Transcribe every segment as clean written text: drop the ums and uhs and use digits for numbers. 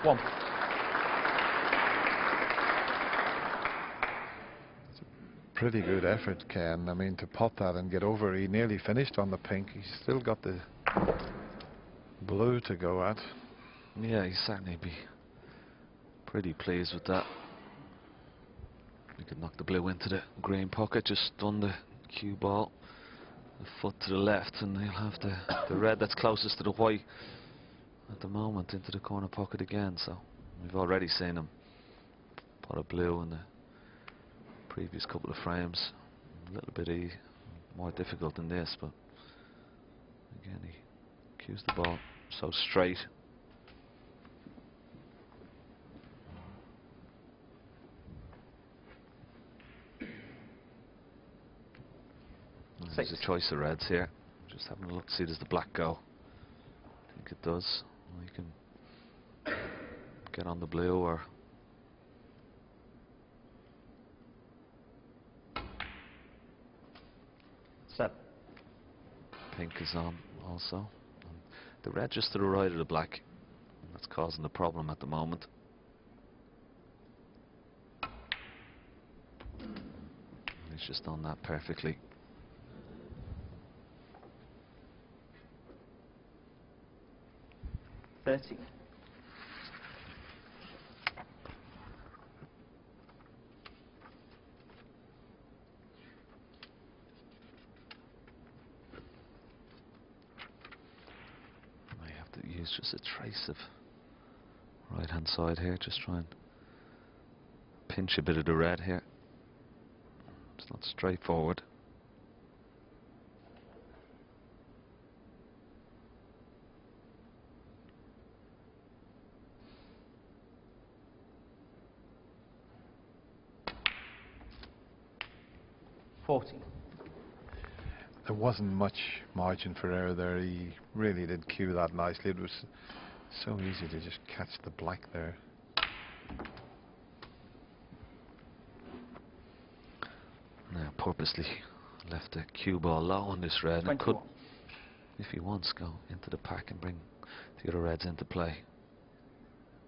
1. Pretty good effort, Ken. I mean, to pot that and get over, he nearly finished on the pink. He's still got the blue to go at. Yeah, he'd certainly be pretty pleased with that. He could knock the blue into the green pocket, just on the cue ball. The foot to the left, and he'll have the red that's closest to the white at the moment into the corner pocket again. So we've already seen him put a blue in the previous couple of frames. A little bit more difficult than this, but again he cues the ball so straight. There's a choice of reds here. Just having a look to see, does the black go? I think it does. Well, you can get on the blue, or pink is on also. And the red just to the right of the black. That's causing the problem at the moment. He's just done that perfectly. I have to use just a trace of right hand side here, just try and pinch a bit of the red here. It's not straightforward. There wasn't much margin for error there. He really did cue that nicely. It was so easy to just catch the black there. Now purposely left the cue ball low on this red, and could, if he wants, go into the pack and bring the other reds into play.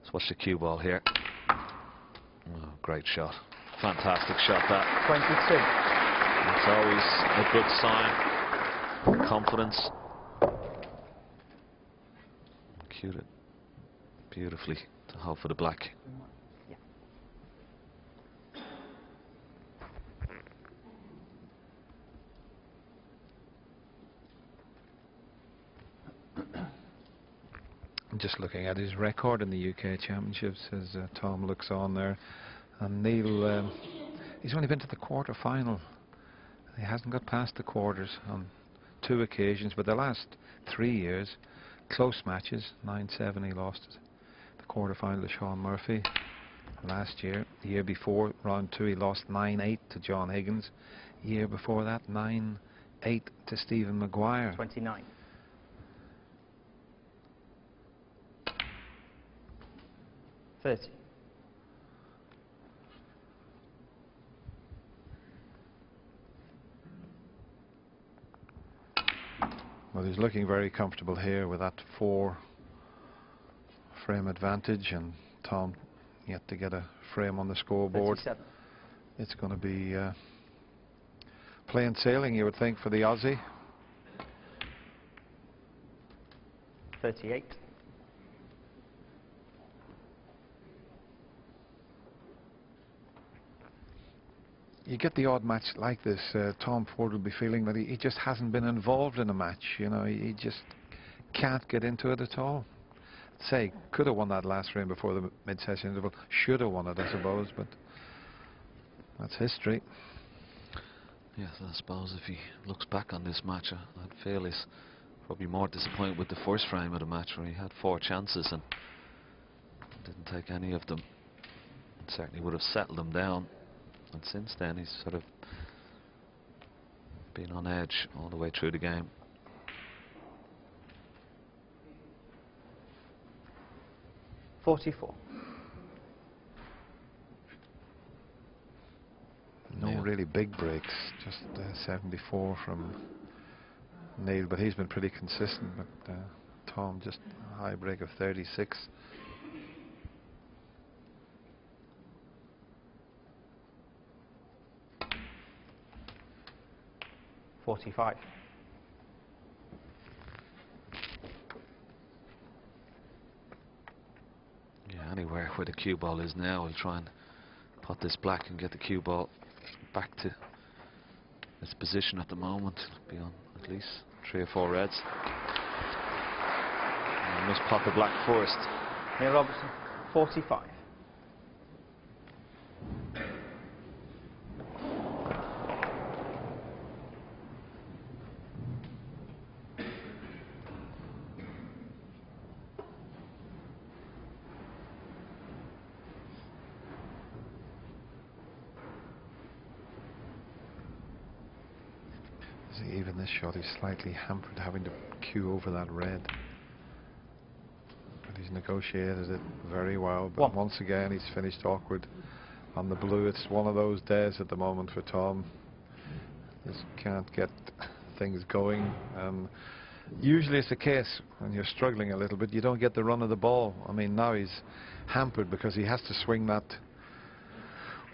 Let's watch the cue ball here. Oh, great shot. Fantastic shot, that. 22. It's always a good sign. Confidence. Cued it beautifully to hope for the black. Just looking at his record in the UK Championships as Tom looks on there, and Neil, he's only been to the quarter-final. He hasn't got past the quarters on 2 occasions, but the last 3 years, close matches. 9-7 he lost the quarter-final to Sean Murphy last year. The year before, round 2, he lost 9-8 to John Higgins. The year before that, 9-8 to Stephen Maguire. 29. Well, he's looking very comfortable here with that 4 frame advantage, and Tom yet to get a frame on the scoreboard. 37. It's going to be plain sailing, you would think, for the Aussie. 38. You get the odd match like this, Tom Ford will be feeling that he just hasn't been involved in a match. You know, he just can't get into it at all. Say, could have won that last frame before the mid-session interval. Should have won it, I suppose, but that's history. Yes, I suppose if he looks back on this match, I'd feel he's probably more disappointed with the first frame of the match, where he had 4 chances and didn't take any of them. Certainly would have settled them down. And since then, he's sort of been on edge all the way through the game. .44. No really big breaks, just 74 from Neil, but he's been pretty consistent. But Tom just a high break of 36. 45. Yeah, anywhere where the cue ball is now, we'll try and pot this black and get the cue ball back to its position at the moment. Be on at least 3 or 4 reds. And we must pot the black first. Neil Robertson, 45. See, even this shot is slightly hampered, having to cue over that red. But he's negotiated it very well. But once again, he's finished awkward on the blue. It's one of those days at the moment for Tom. Just can't get things going. Usually it's the case when you're struggling a little bit, you don't get the run of the ball. I mean, now he's hampered because he has to swing that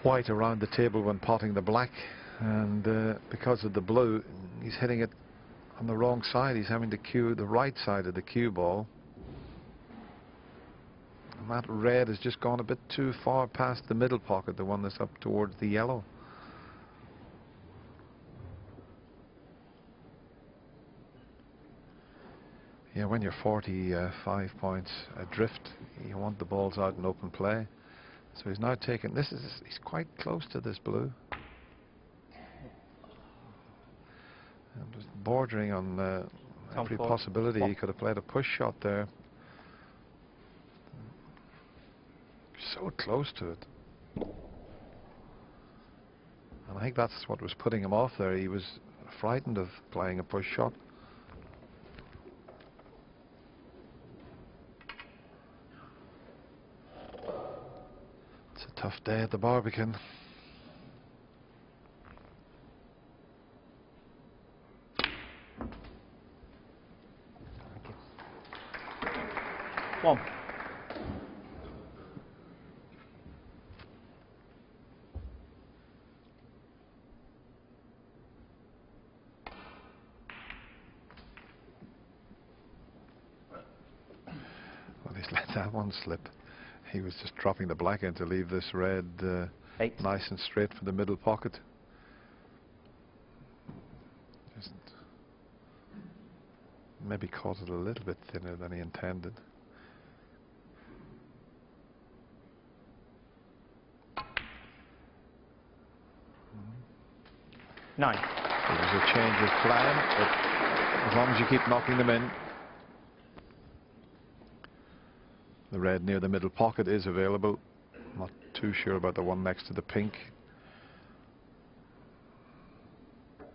white around the table when potting the black. And because of the blue, he's hitting it on the wrong side. He's having to cue the right side of the cue ball. And that red has just gone a bit too far past the middle pocket, the one that's up towards the yellow. Yeah, when you're 45 points adrift, you want the balls out in open play. So he's now taken, he's quite close to this blue. And just bordering on every possibility. He could have played a push shot there. So close to it. And I think that's what was putting him off there. He was frightened of playing a push shot. It's a tough day at the Barbican. One. Well, he's let that one slip. He was just dropping the black in to leave this red nice and straight for the middle pocket. Just maybe caught it a little bit thinner than he intended. Nine. It was a change of plan, but as long as you keep knocking them in. The red near the middle pocket is available. Not too sure about the one next to the pink. But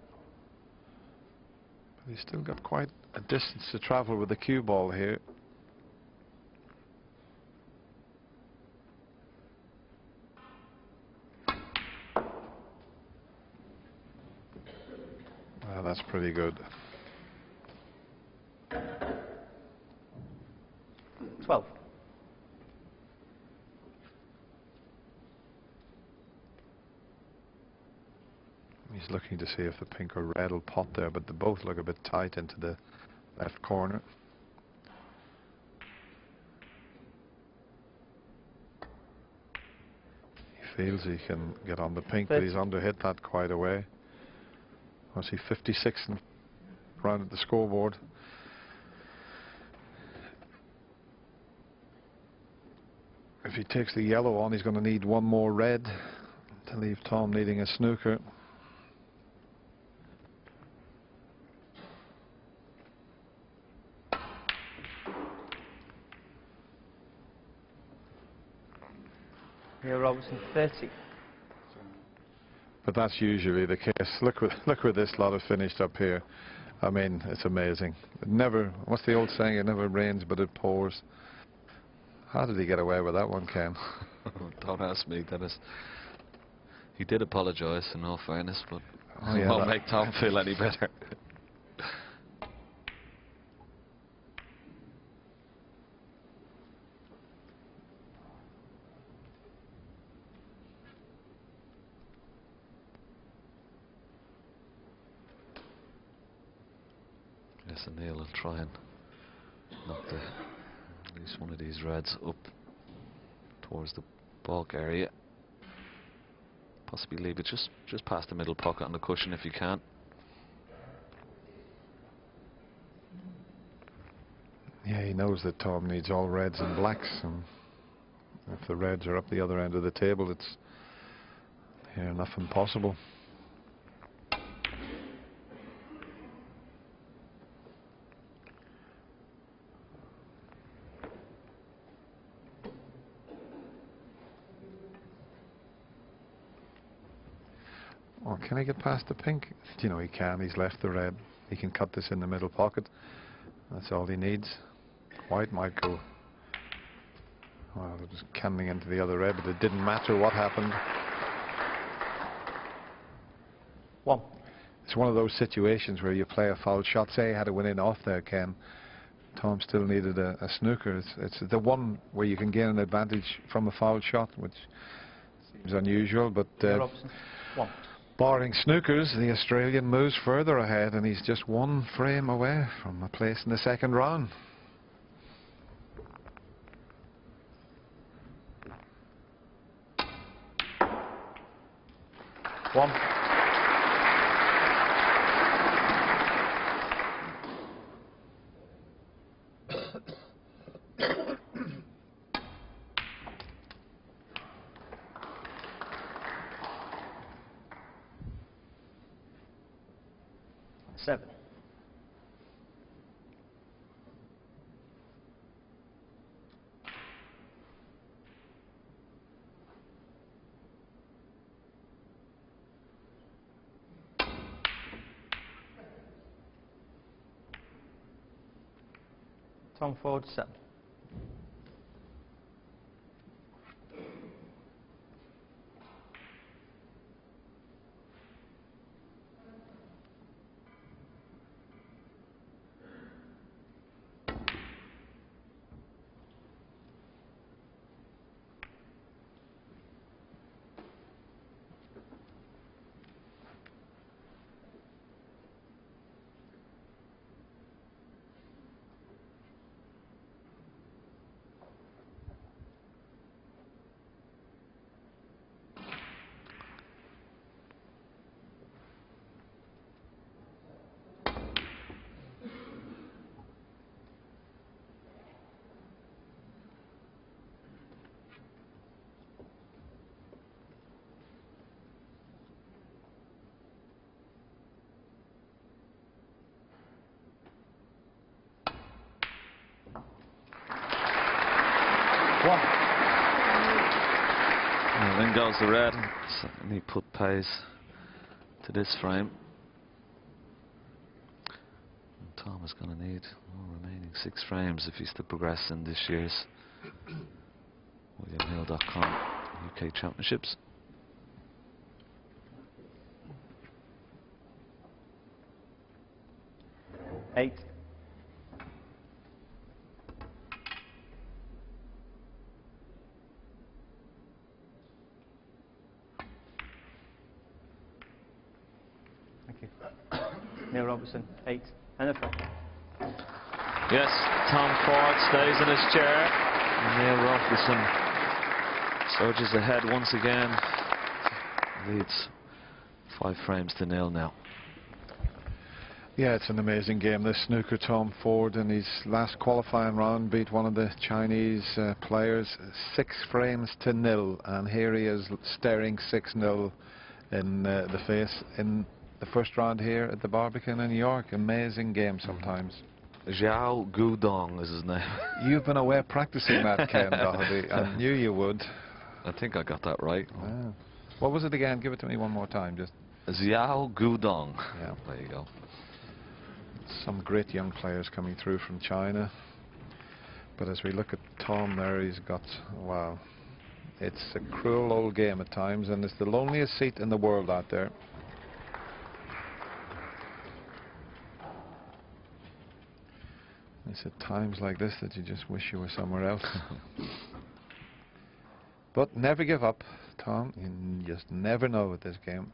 he's still got quite a distance to travel with the cue ball here. Well, that's pretty good. 12. He's looking to see if the pink or red will pot there, but they both look a bit tight into the left corner. He feels he can get on the pink, but he's underhit that quite a way. I see 56 and round at the scoreboard. If he takes the yellow on, he's going to need one more red to leave Tom needing a snooker. Neil Robertson, 30. But that's usually the case. Look where this lot have finished up here. I mean, it's amazing. It never, what's the old saying? It never rains, but it pours. How did he get away with that one, Ken? Don't ask me, Dennis. He did apologise, in all fairness, but oh, yeah, it won't make Tom feel any better. Yes, and Neil will try and knock at least one of these reds up towards the bulk area. Possibly leave it just past the middle pocket on the cushion if you can. Yeah, he knows that Tom needs all reds and blacks, and if the reds are up the other end of the table, it's near enough impossible. Or can he get past the pink? You know, he can. He's left the red. He can cut this in the middle pocket. That's all he needs. White might go. Well, it was coming into the other red, but it didn't matter what happened. 1. It's one of those situations where you play a foul shot. Say he had a win-in off there, Ken. Tom still needed a snooker. It's the one where you can gain an advantage from a foul shot, which seems unusual, but Robertson, 1. barring snookers, the Australian moves further ahead, and he's just one frame away from a place in the second round. One. Seven. Tom Ford, 7. And then goes the red. And he put pace to this frame. And Tom is going to need remaining 6 frames if he's to progress in this year's WilliamHill.com UK Championships. 8. Thank you. Neil Robertson, 8. And a frame. Yes, Tom Ford stays in his chair. And Neil Robertson surges ahead once again. Leads 5 frames to 0 now. Yeah, it's an amazing game. This snooker. Tom Ford in his last qualifying round beat one of the Chinese players 6 frames to 0, and here he is staring 6-0 in the face in the first round here at the Barbican in New York. Amazing game sometimes. Zhao Gudong is his name. You've been away practicing that, Ken Doherty. I knew you would. I think I got that right. Wow. What was it again? Give it to me one more time. Just Zhao Gudong. Yeah. There you go. Some great young players coming through from China. But as we look at Tom there, he's got, wow, it's a cruel old game at times, and it's the loneliest seat in the world out there. It's at times like this that you just wish you were somewhere else. But never give up, Tom. You just never know with this game.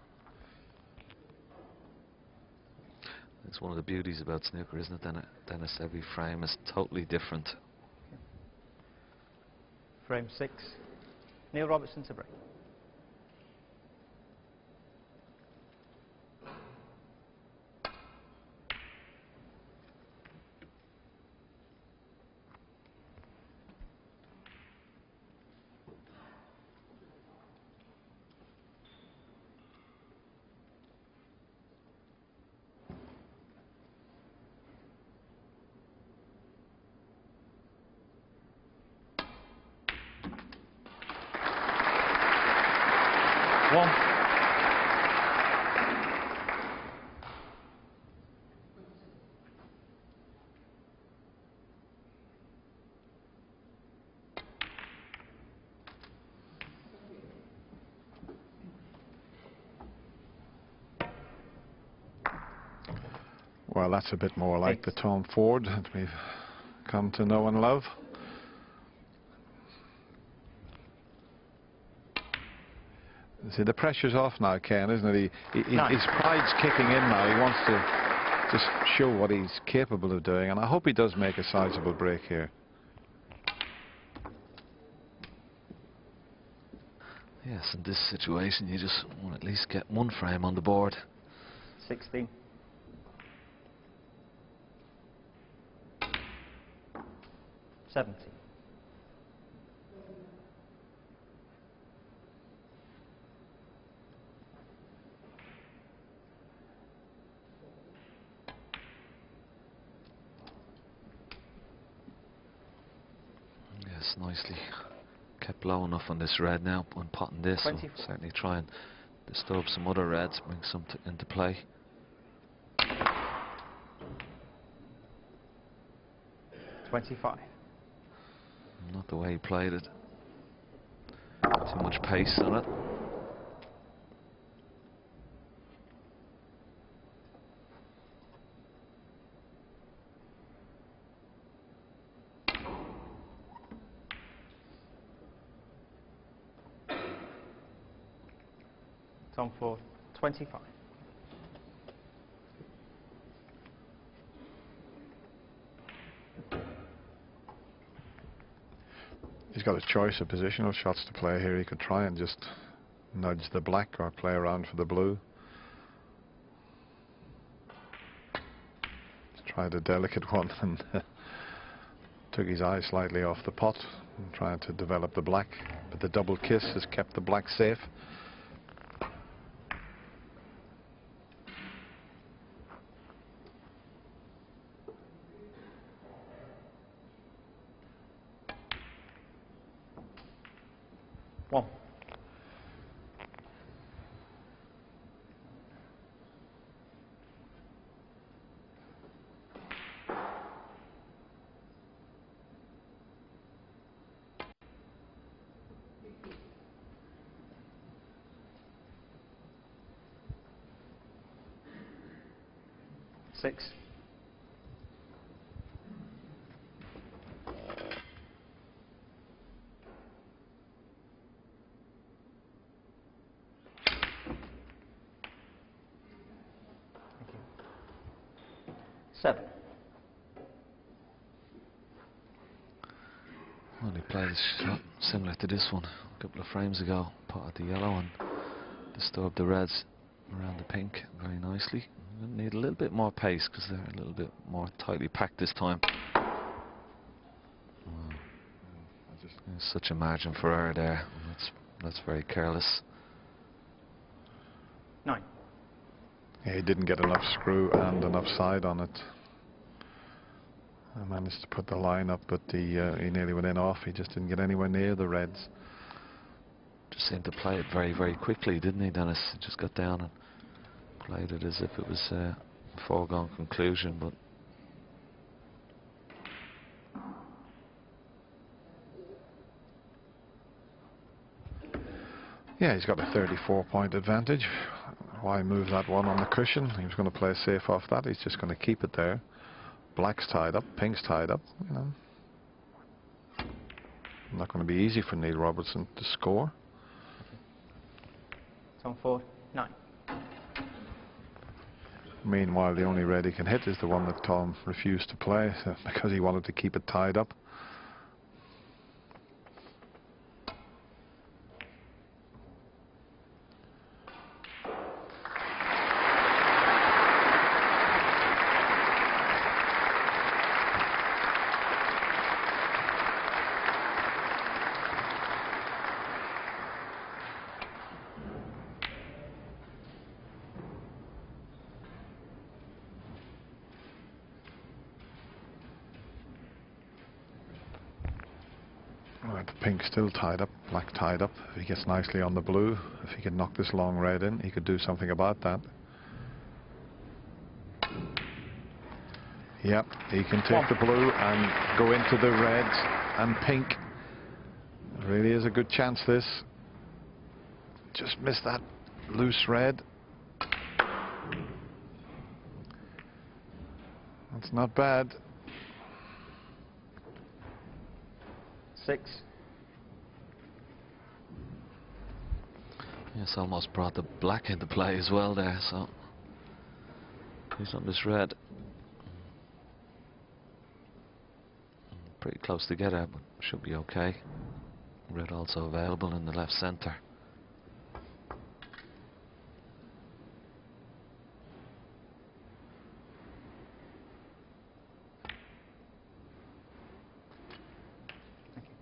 It's one of the beauties about snooker, isn't it, Dennis? Every frame is totally different. Frame 6. Neil Robertson to break. One. Well, that's a bit more like 8. the Tom Ford that we've come to know and love. See, the pressure's off now, Ken, isn't it? His pride's kicking in now. He wants to just show what he's capable of doing, and I hope he does make a sizable break here. Yes, in this situation, you just want to at least get one frame on the board. 16. 70. Yes, nicely kept low enough on this red now. When potting this, will 24. certainly try and disturb some other reds, bring some into play. 25. Not the way he played it. Too much pace on it. Tom Ford, 25. He's got a choice of positional shots to play here. He could try and just nudge the black or play around for the blue. Just tried a delicate one and took his eye slightly off the pot and trying to develop the black, but the double kiss has kept the black safe. One. Six. Thank you. 7. Well, he played a shot similar to this one a couple of frames ago. Potted the yellow and disturbed the reds around the pink very nicely. Need a little bit more pace because they're a little bit more tightly packed this time. There's such a margin for error there. That's very careless. 9. Yeah, he didn't get enough screw and enough side on it. I managed to put the line up, but he nearly went in off. He just didn't get anywhere near the reds. Just seemed to play it very, very quickly, didn't he, Dennis? He just got down and played it as if it was a foregone conclusion, but yeah, he's got a 34-point advantage. Why move that one on the cushion? He was going to play safe off that. He's just going to keep it there. Black's tied up, pink's tied up. You know, not going to be easy for Neil Robertson to score. Tom Ford, 9. Meanwhile, the only red he can hit is the one that Tom refused to play, so because he wanted to keep it tied up. Right, the pink still tied up, black tied up. If he gets nicely on the blue, if he can knock this long red in, he could do something about that. Yep, he can take the blue and go into the reds and pink. It really is a good chance, this. Just missed that loose red. That's not bad. 6. Yes, almost brought the black into play as well there, so he's on this red. Pretty close together, but should be okay. Red also available in the left centre. Thank you.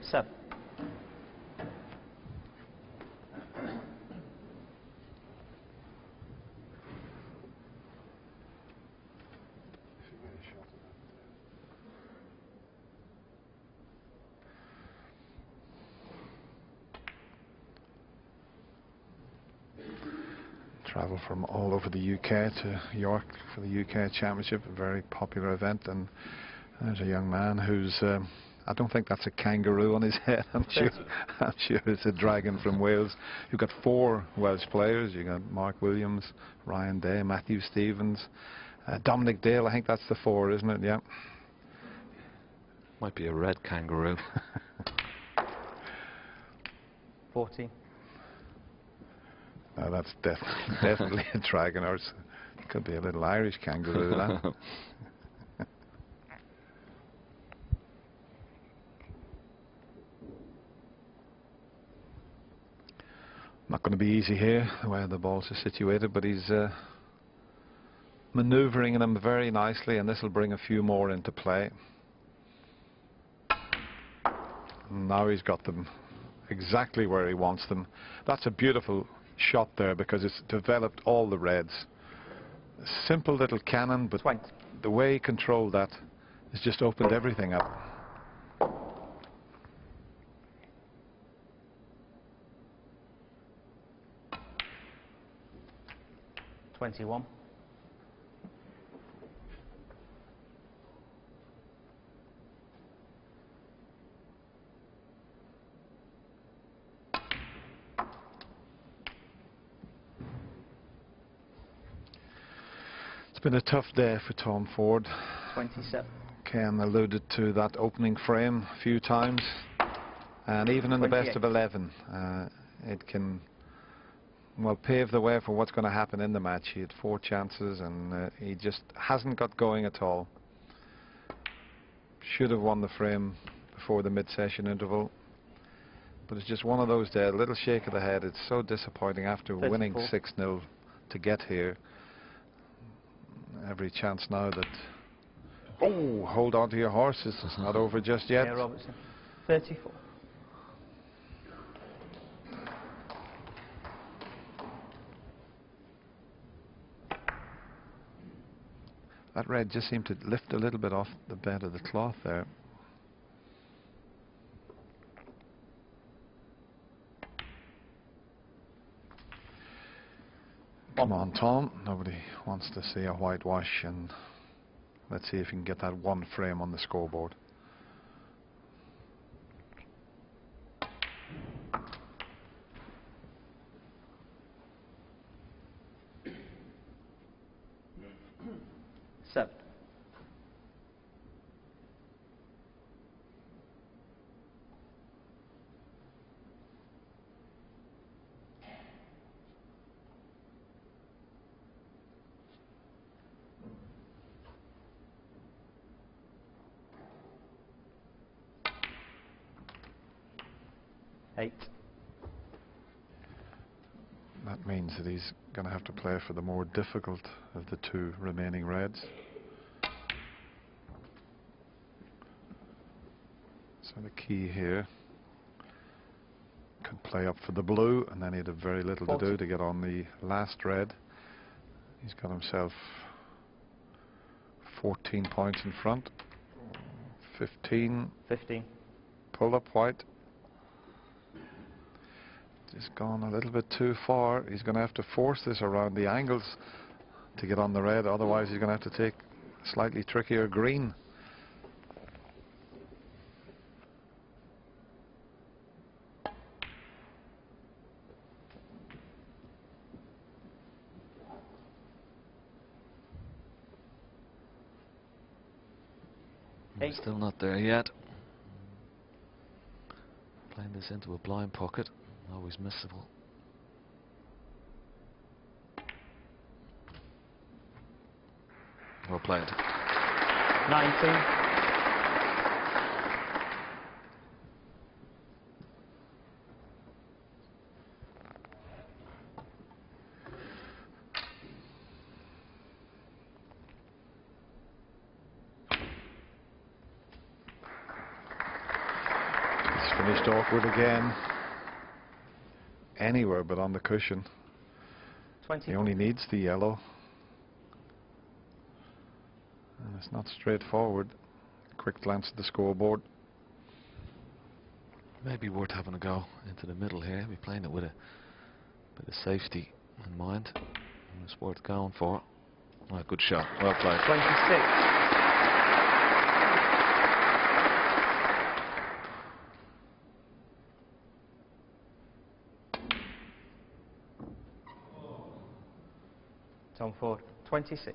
7. Travel from all over the UK to York for the UK Championship, a very popular event, and there's a young man who's I don't think that's a kangaroo on his head. I'm sure it's a dragon from Wales. You've got 4 Welsh players. You've got Mark Williams, Ryan Day, Matthew Stevens, Dominic Dale. I think that's the 4, isn't it? Yeah. Might be a red kangaroo. 14. No, that's definitely a dragon, or it could be a little Irish kangaroo. That. Not going to be easy here, the way the balls are situated, but he's manoeuvring them very nicely, and this will bring a few more into play. And now he's got them exactly where he wants them. That's a beautiful shot there, because it's developed all the reds. A simple little cannon, but 20. the way he controlled that has just opened everything up. 21. It's been a tough day for Tom Ford. 27. Ken alluded to that opening frame a few times, and even in the best of 11, it can, well, pave the way for what's going to happen in the match. He had 4 chances, and he just hasn't got going at all. Should have won the frame before the mid-session interval, but it's just one of those days. A little shake of the head. It's so disappointing after 34. winning 6-0 to get here. Every chance now that, oh, hold on to your horses, it's not over just yet. Yeah, Robertson. 34. That red just seemed to lift a little bit off the bed of the cloth there. Come on, Tom. Nobody wants to see a whitewash, and let's see if you can get that 1 frame on the scoreboard. Seven. 8. That means that he's going to have to play for the more difficult of the two remaining reds. So the key here, could play up for the blue, and then he'd have very little 40. to do to get on the last red. He's got himself 14 points in front. 15. 15. Pull up white. Just gone a little bit too far. He's going to have to force this around the angles to get on the red, otherwise he's going to have to take a slightly trickier green. We're still not there yet. Playing this into a blind pocket, always missable. Well played. 19. Finished awkward again. Anywhere but on the cushion. 20. He only needs the yellow. And it's not straightforward. Quick glance at the scoreboard. Maybe worth having a go into the middle here. We're playing it with a bit of safety in mind. And it's worth going for. Oh, good shot. Well played. 26. Tom Ford, 26.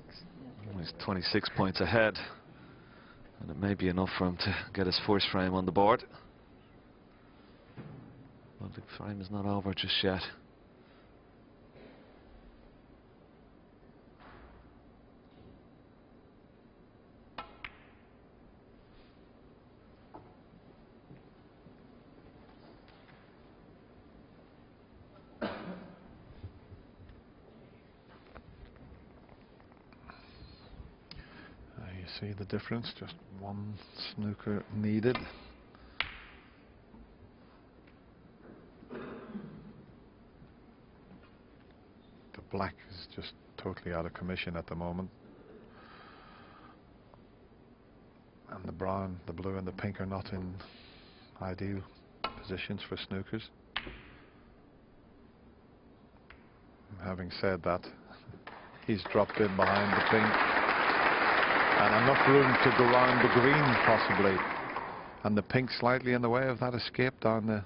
He's 26 points ahead, and it may be enough for him to get his first frame on the board. But the frame is not over just yet. See the difference, just one snooker needed. The black is just totally out of commission at the moment. And the brown, the blue and the pink are not in ideal positions for snookers. Having said that, he's dropped in behind the pink. And enough room to go round the green, possibly. And the pink slightly in the way of that escape down the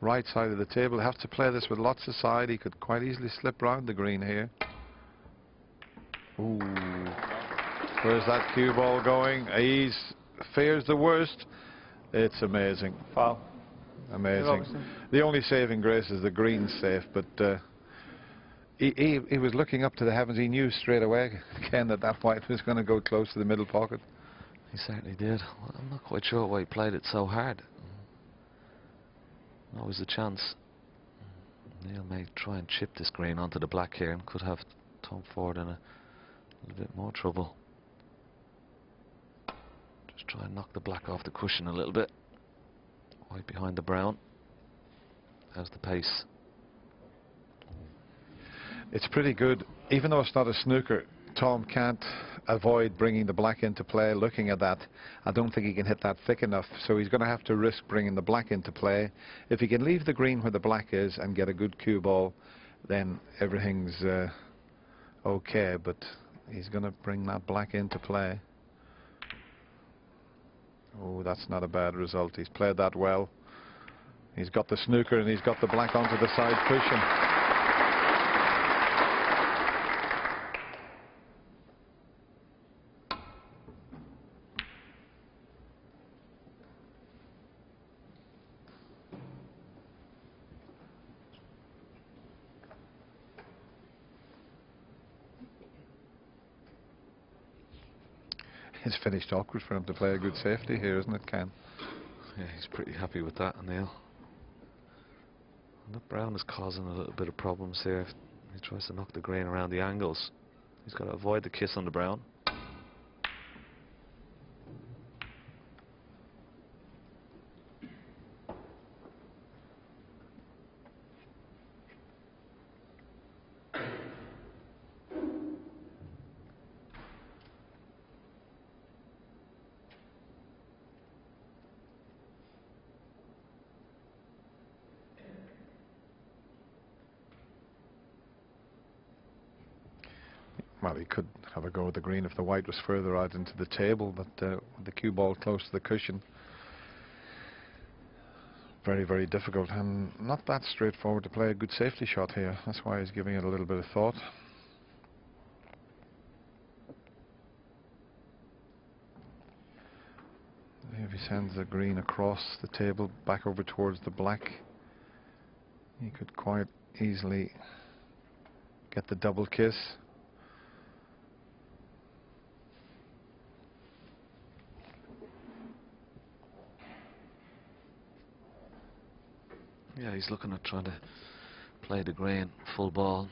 right side of the table. Have to play this with lots of side. He could quite easily slip round the green here. Ooh. Where's that cue ball going? He fears the worst. It's amazing. Foul. Amazing. Robertson. The only saving grace is the green's safe, but he was looking up to the heavens. He knew straight away again that white was going to go close to the middle pocket. He certainly did. Well, I'm not quite sure why he played it so hard. Always a chance. Neil may try and chip this green onto the black here and could have Tom Ford in a little bit more trouble. Just try and knock the black off the cushion a little bit. White behind the brown. How's the pace? It's pretty good. Even though it's not a snooker, Tom can't avoid bringing the black into play. Looking at that, I don't think he can hit that thick enough, so he's going to have to risk bringing the black into play. If he can leave the green where the black is and get a good cue ball, then everything's okay, but he's going to bring that black into play. Oh, that's not a bad result. He's played that well. He's got the snooker and he's got the black onto the side cushion. It's finished awkward for him to play a good safety here, isn't it, Ken? Yeah, he's pretty happy with that, Neil. That brown is causing a little bit of problems here. He tries to knock the green around the angles. He's got to avoid the kiss on the brown. Well, he could have a go at the green if the white was further out into the table, but with the cue ball close to the cushion, very, very difficult, and not that straightforward to play a good safety shot here. That's why he's giving it a little bit of thought. If he sends the green across the table back over towards the black, he could quite easily get the double kiss. Yeah, he's looking at trying to play the green full ball,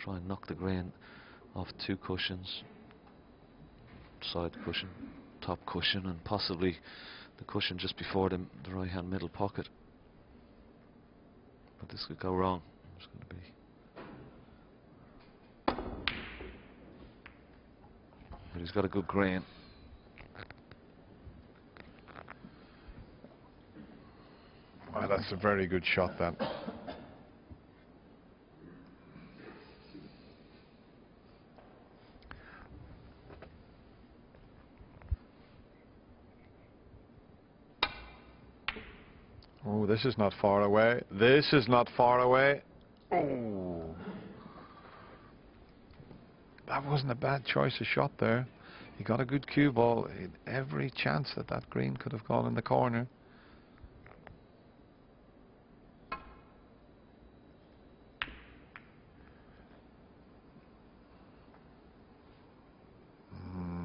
try and knock the green off two cushions, side cushion, top cushion, and possibly the cushion just before the right hand middle pocket. But this could go wrong. It's going to be. But he's got a good green. Wow, that's a very good shot, that. Oh, this is not far away. This is not far away. Oh. That wasn't a bad choice of shot there. He got a good cue ball. He had every chance that that green could have gone in the corner.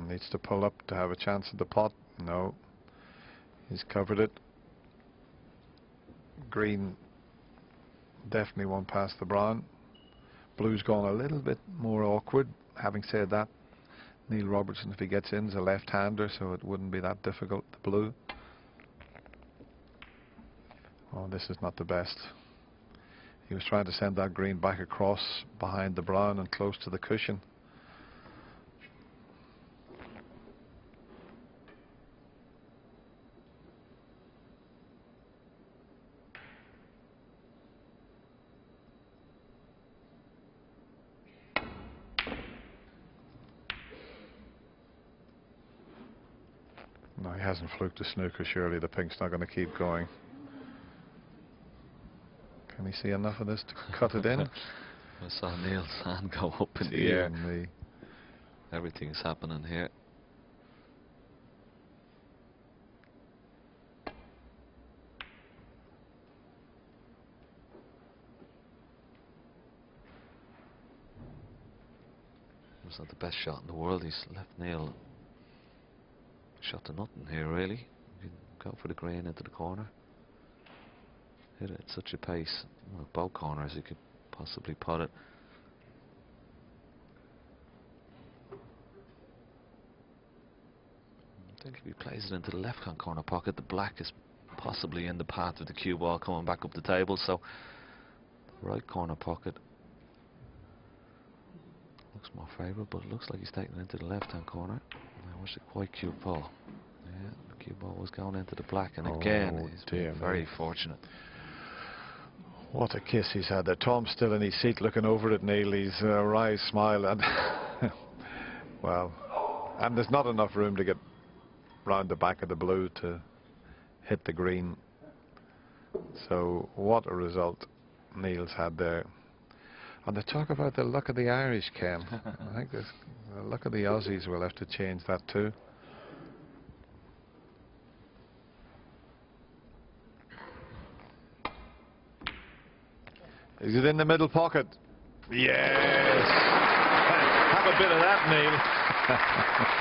Needs to pull up to have a chance at the pot. No. He's covered it. Green definitely won't pass the brown. Blue's gone a little bit more awkward. Having said that, Neil Robertson, if he gets in, is a left-hander, so it wouldn't be that difficult, the blue. Oh, this is not the best. He was trying to send that green back across behind the brown and close to the cushion. No, he hasn't fluked a snooker. Surely the pink's not going to keep going. Can he see enough of this to cut it in? I saw Neil's hand go up in the air. Everything's happening here. It's not the best shot in the world. He's left Neil shot to nothing here, really. You can go for the green into the corner. Hit it at such a pace. Well, both corners, you could possibly pot it. I think if he plays it into the left-hand corner pocket, the black is possibly in the path of the cue ball coming back up the table, so the right corner pocket looks more favourable, but it looks like he's taking it into the left-hand corner. I wish it quite cue ball. Yeah, the cue ball was going into the black, and again, he's been very fortunate. What a kiss he's had there. Tom's still in his seat looking over at Neil. He's a wry smile, and well, and there's not enough room to get round the back of the blue to hit the green. So what a result Neil's had there. And they talk about the luck of the Irish, Ken. I think the luck of the Aussies will have to change that too. Is it in the middle pocket? Yes! Have a bit of that, Neil.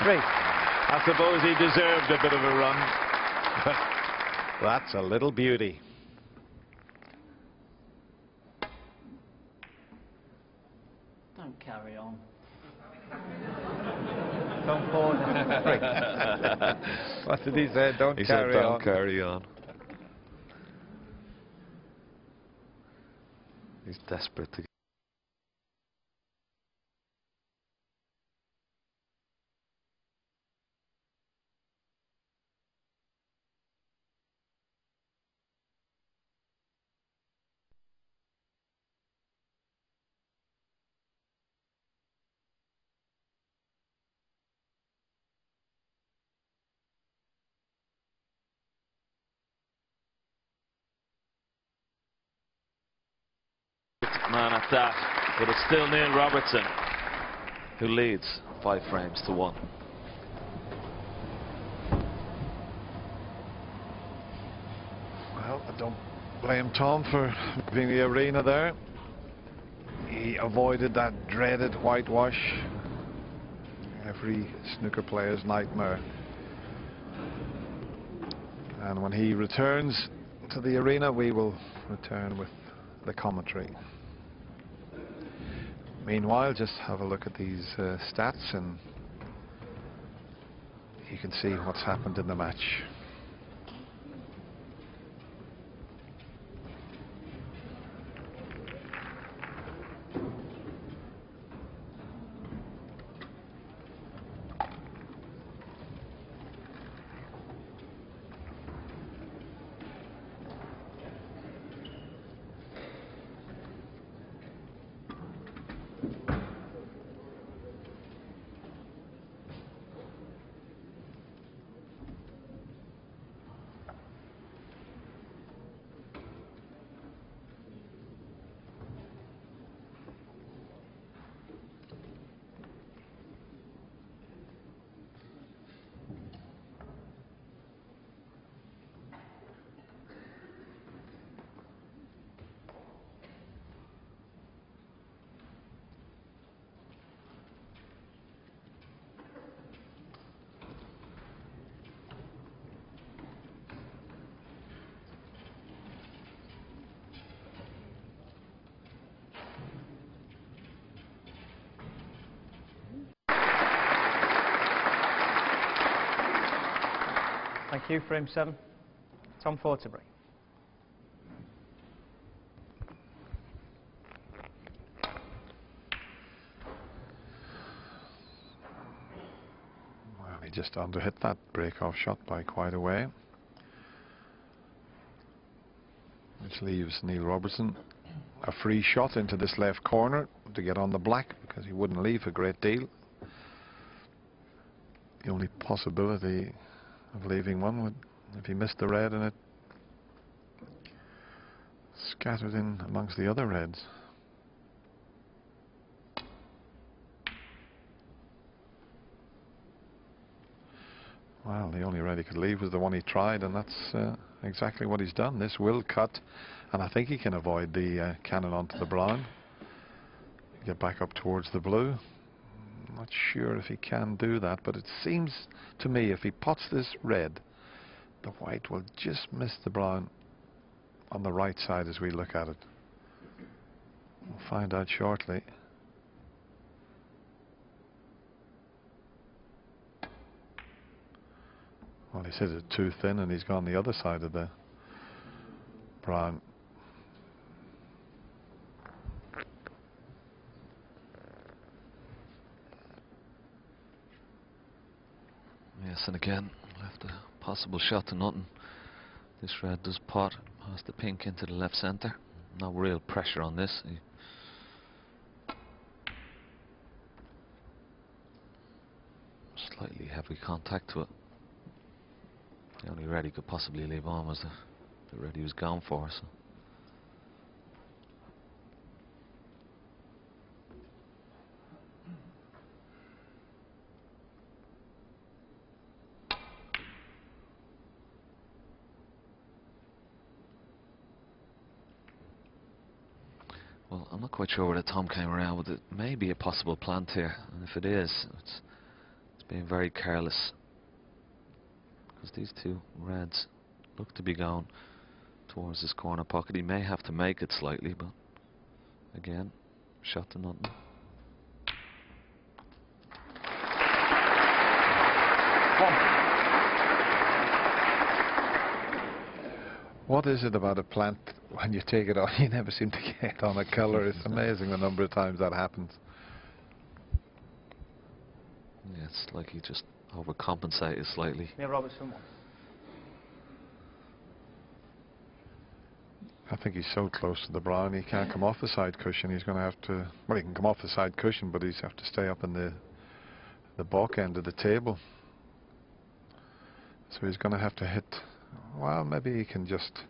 Great. I suppose he deserved a bit of a run. That's a little beauty. Don't carry on. Tom Ford, 3. What did he say? Don't He carry said, "Don't on. carry on." He's desperate to. Man at that, but it's still Neil Robertson who leads 5 frames to 1. Well, I don't blame Tom for leaving the arena there. He avoided that dreaded whitewash. Every snooker player's nightmare. And when he returns to the arena, we will return with the commentary. Meanwhile, just have a look at these stats and you can see what's happened in the match. Thank you. Frame 7. Tom Forterbury. Well, he just underhit that break-off shot by quite a way, which leaves Neil Robertson a free shot into this left corner to get on the black, because he wouldn't leave a great deal. The only possibility of leaving one would if he missed the red and it scattered in amongst the other reds. Well, the only red he could leave was the one he tried, and that's exactly what he's done. This will cut, and I think he can avoid the cannon onto the brown. Get back up towards the blue. I'm not sure if he can do that, but it seems to me if he pots this red, the white will just miss the brown on the right side as we look at it. We'll find out shortly. Well, he's hit it too thin and he's gone the other side of the brown. Yes, and again, left a possible shot to nothing. This red does pot past the pink into the left centre. No real pressure on this. Slightly heavy contact to it. The only red he could possibly leave on was the red he was going for. So. Well, I'm not quite sure whether Tom came around with it. Maybe a possible plant here, and if it is, it's being very careless, because these two reds look to be going towards this corner pocket. He may have to make it slightly, but again, shot to nothing. What is it about a plant, when you take it off, you never seem to get on a colour? It's amazing the number of times that happens. Yeah, it's like he just overcompensated slightly. Neil Robertson 1. I think he's so close to the brown he can't come off the side cushion. He's going to have to, well, he can come off the side cushion, but he's have to stay up in the baulk end of the table. So he's going to have to hit, well, maybe he can just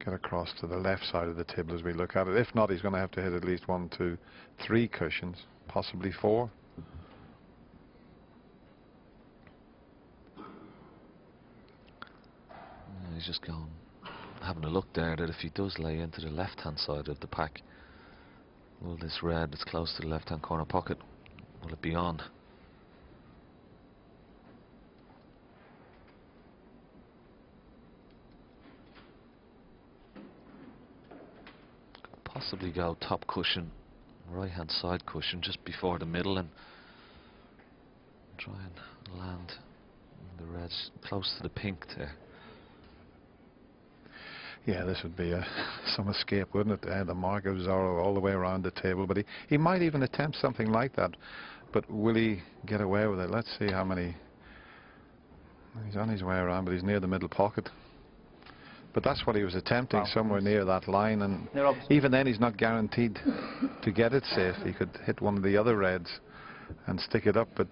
get across to the left side of the table as we look at it. If not, he's going to have to hit at least 1, 2, 3 cushions, possibly 4. He's just going, having a look there, that if he does lay into the left hand side of the pack, will this red that's close to the left hand corner pocket, will it be on? Could possibly go top cushion, right hand side cushion, just before the middle, and try and land the reds close to the pink there. Yeah, this would be some escape, wouldn't it? The markers are all the way around the table, but he might even attempt something like that. But will he get away with it? Let's see how many. He's on his way around, but he's near the middle pocket. But that's what he was attempting, somewhere near that line, and even then he's not guaranteed to get it safe. He could hit one of the other reds and stick it up, but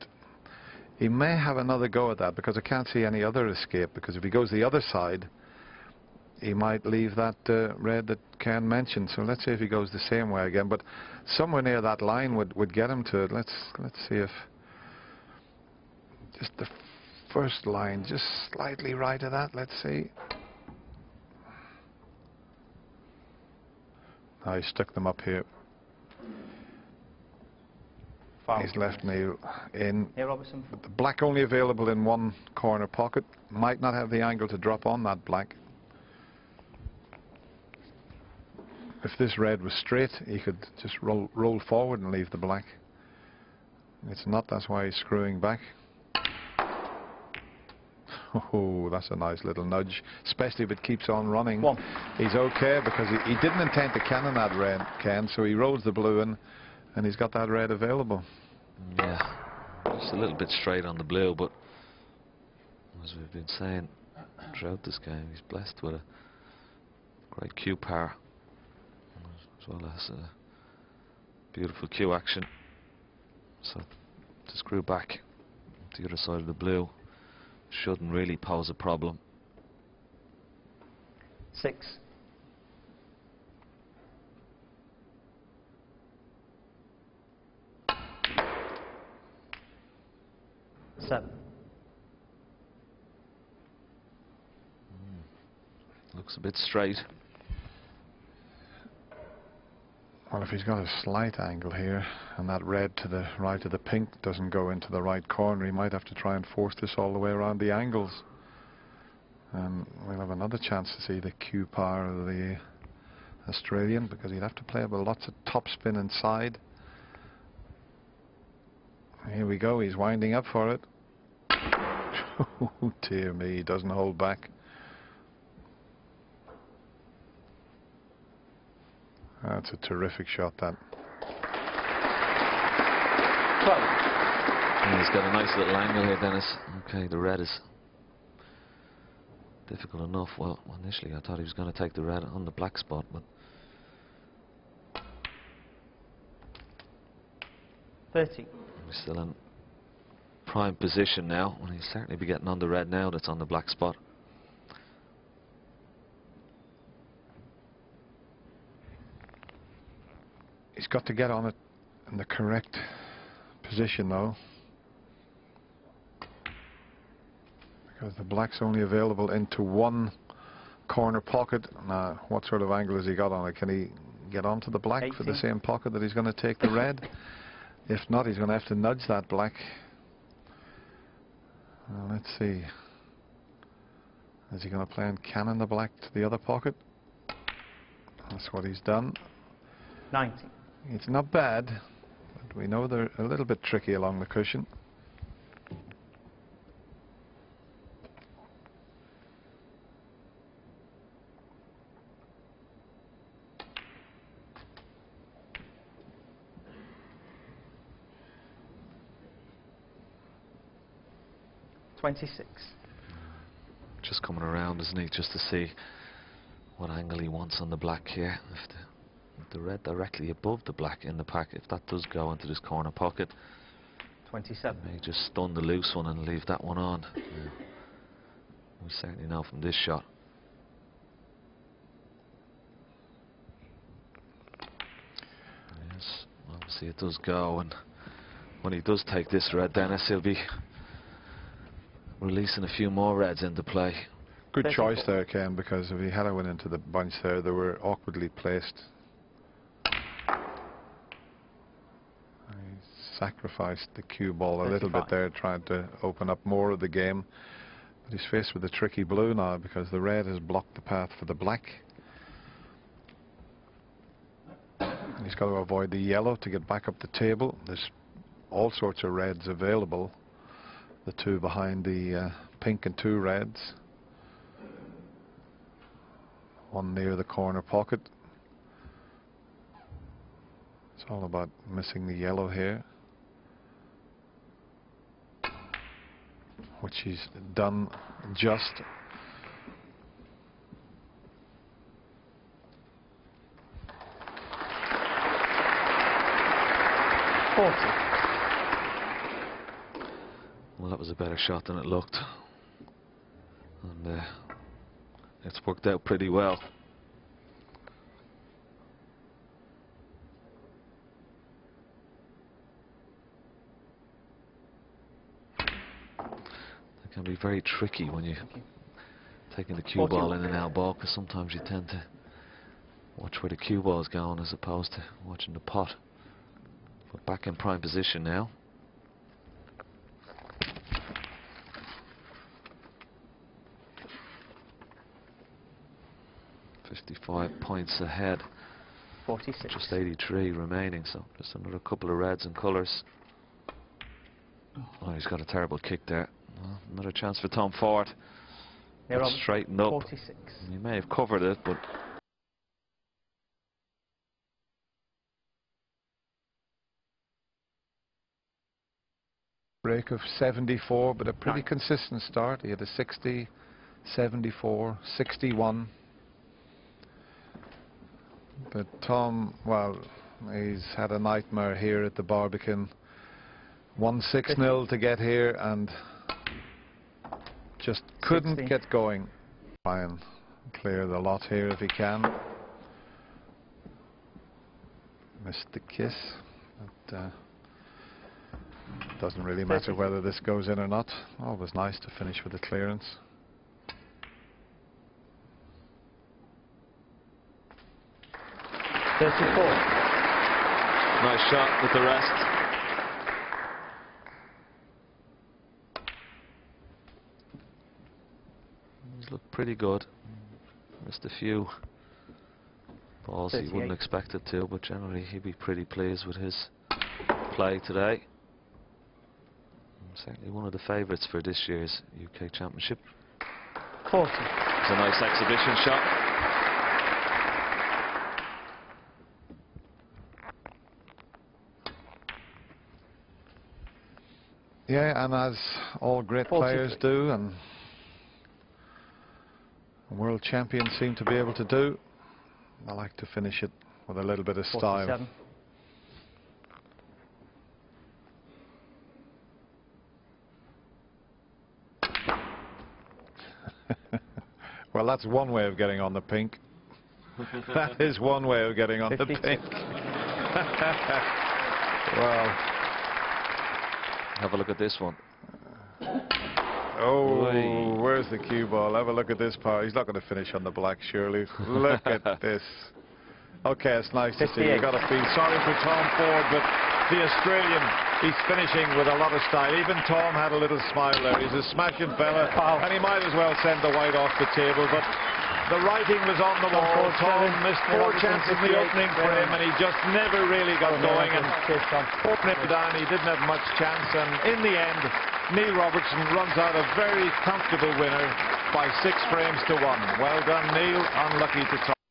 he may have another go at that, because I can't see any other escape, because if he goes the other side, he might leave that red that Ken mentioned. So let's see if he goes the same way again, but somewhere near that line would get him to it. Let's see if just the first line, just slightly right of that. Let's see. Now he stuck them up here. He's left Neil in. But the black only available in one corner pocket. Might not have the angle to drop on that black. If this red was straight, he could just roll forward and leave the black. It's not, that's why he's screwing back. Oh, that's a nice little nudge, especially if it keeps on running. He's okay, because he didn't intend to cannon that red, Ken, so he rolls the blue in, and he's got that red available. Yeah, just a little bit straight on the blue, but as we've been saying throughout this game, he's blessed with a great cue power, as well as beautiful cue action. So to screw back to the other side of the blue shouldn't really pose a problem. 6. 7. Looks a bit straight. Well, if he's got a slight angle here, and that red to the right of the pink doesn't go into the right corner, he might have to try and force this all the way around the angles. And we'll have another chance to see the cue power of the Australian, because he'd have to play with lots of topspin inside. Here we go, he's winding up for it. Oh dear me, he doesn't hold back. That's a terrific shot, that. 12. Yeah, he's got a nice little angle here, Dennis. Okay, the red is difficult enough. Well, initially I thought he was going to take the red on the black spot, but 30. he's still in prime position now, and he'll certainly be getting on the red now that's on the black spot. He's got to get on it in the correct position, though, because the black's only available into one corner pocket. Now, what sort of angle has he got on it? Can he get onto the black 18. for the same pocket that he's going to take the red? If not, he's going to have to nudge that black. Let's see. Is he going to play and cannon the black to the other pocket? That's what he's done. 19. It's not bad, but we know they're a little bit tricky along the cushion. 26. Just coming around, isn't he, just to see what angle he wants on the black here. If the red directly above the black in the pack, if that does go into this corner pocket, 27. may just stun the loose one and leave that one on. Yeah. We certainly know from this shot. Yes, obviously it does go, and when he does take this red, Dennis, he'll be releasing a few more reds into play. Good choice there, Ken, because if he had went into the bunch there, they were awkwardly placed. He sacrificed the cue ball a little bit there, trying to open up more of the game. But he's faced with a tricky blue now because the red has blocked the path for the black. And he's got to avoid the yellow to get back up the table. There's all sorts of reds available. The two behind the pink and two reds. One near the corner pocket. It's all about missing the yellow here, which he's done just. Well, that was a better shot than it looked, and it's worked out pretty well. It can be very tricky when you're taking the cue ball in and out ball, because sometimes you tend to watch where the cue ball is going as opposed to watching the pot. But back in prime position now. .55 points ahead. 46. Just 83 remaining, so just another couple of reds and colours. Oh, he's got a terrible kick there. Well, another chance for Tom Ford. Straightened up. 46. He may have covered it, but break of 74, but a pretty consistent start. He had a 60, 74, 61. But Tom, well, he's had a nightmare here at the Barbican. 1-6-0 to get here and just couldn't get going. Try and clear the lot here if he can. Missed the kiss. But, doesn't really matter whether this goes in or not. Always nice to finish with a clearance. nice shot with the rest. He's looked pretty good. Missed a few balls he wouldn't expect it to, but generally he'd be pretty pleased with his play today. Certainly one of the favourites for this year's UK Championship. 40. It's a nice exhibition shot. Yeah, and as all great players do, and world champions seem to be able to do, I like to finish it with a little bit of style. 47. Well, that's one way of getting on the pink. That is one way of getting on 52. The pink. Well, have a look at this one. Oh, Oy. Where's the cue ball? Have a look at this part. He's not going to finish on the black, surely. Look at this. Okay, it's nice to see. You've got to feel sorry for Tom Ford, but the Australian, he's finishing with a lot of style. Even Tom had a little smile there. He's a smashing fella, and he might as well send the white off the table, but the writing was on the wall. Tom missed 4 chances in the opening for him, and he just never really got going, and opening it down, he didn't have much chance, and in the end, Neil Robertson runs out a very comfortable winner by 6 frames to 1. Well done, Neil. Unlucky to Tom.